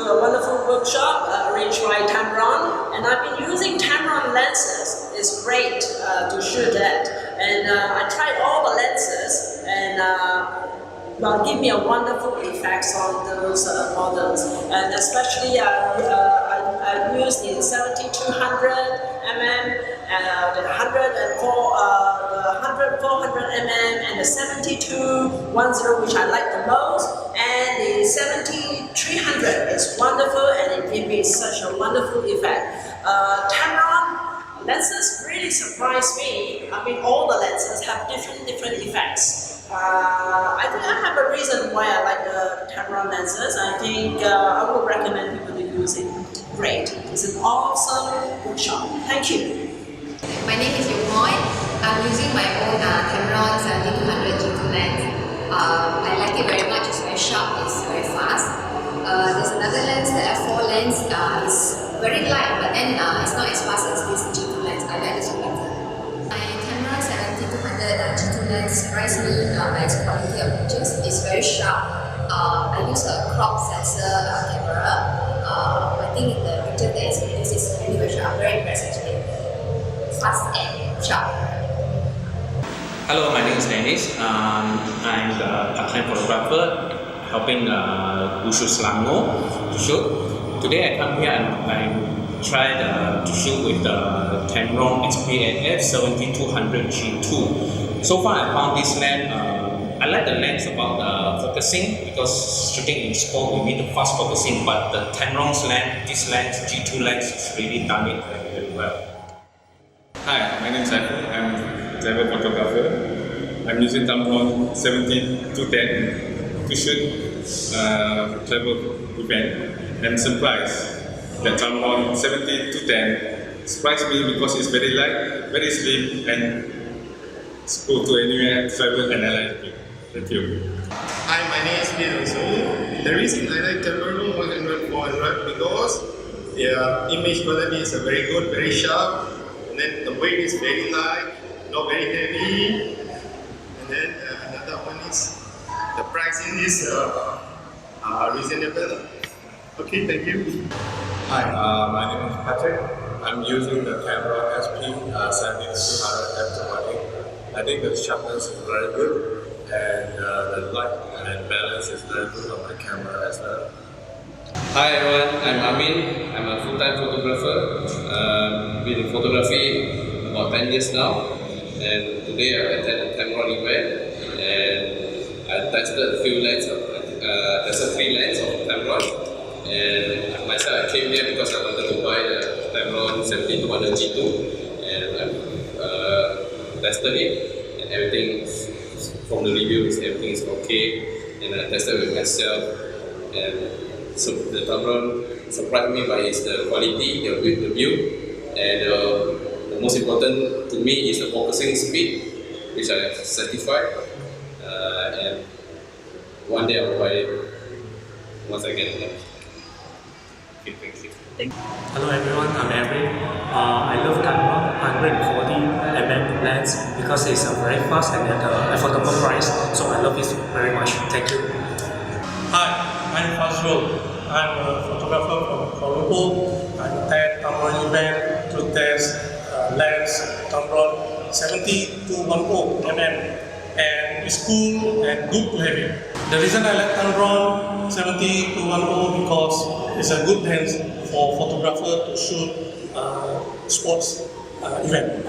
a wonderful workshop arranged by Tamron, and I've been using Tamron lenses. It's great to shoot at, and I tried all the lenses, and give me a wonderful effects on those models, and especially I used the 7200 mm, the 400 mm, and the 7210, which I like the most, and the 7300 is wonderful, and it gives me such a wonderful effect. Tamron lenses really surprised me. I mean, all the lenses have different effects. I think I have a reason why I like the Tamron lenses. I think I would recommend people to use it. Great. It's an awesome workshop. Thank you. My name is Yomoy. I'm using my own Tamron 7200 G2 lens. I like it very much. It's very sharp. It's very fast. There's another lens, the F4 lens. It's very light, but then it's not as fast as this G2 lens. I like this one better. My Tamron 7200 G2 lens surprised me by its quality of pictures. It's very sharp. I use a crop sensor camera. I think the picture that is produced is really very sharp. Very impressed actually. Fast and sharp. Hello, my name is Dennis. I'm a part-time photographer helping Ushu Selangor to shoot. Today I come here and I tried to shoot with the Tamron SP AF 7200 G2. So far I found this lens, I like the lens about focusing, because shooting in sport we need the fast focusing, but the Tamron's lens, this lens, G2 lens, has really done it very well. Hi, my name is F4. I'm a travel photographer. I'm using Tamron 17210 to shoot travel event. I'm surprised that Tamron 17210 surprised me because it's very light, very slim, and go to anywhere, travel, and I like it. Thank you. Hi, my name is Peter. So the reason I like Tamron 400 because the image quality is very good, very sharp. And then the weight is very light, not very heavy. And then another one is the pricing is reasonable. Okay, thank you. Hi, my name is Patrick. I'm using the Tamron SP 7200 F218. I think the sharpness is very good, and the light and balance is very good on my camera as well. Hi everyone, I'm Amin. I'm a full-time photographer. Been in photography about 10 years now, and today I attended a Tamron event and I tested a few lenses, tested 3 lenses of Tamron, and myself I came here because I wanted to buy the Tamron 7200 G2, and I tested it, and everything from the reviews, everything is okay, and I tested with myself, and so the Tamron surprised me by its quality, the view, and the most important to me is the focusing speed, which I have certified, and one day I will buy it once I get it. Okay, thank you. Hello everyone, I'm Eric. I love Tamron 140mm lens because it's very fast and at an affordable price, so I love it very much. Thank you. Hi, I'm Fazrul. I'm a photographer from Kuala Lumpur. I attend Tamron event to test lens Tamron 7210mm, and it's cool and good to have it. The reason I like Tamron 7210 because it's a good lens for photographer to shoot sports event.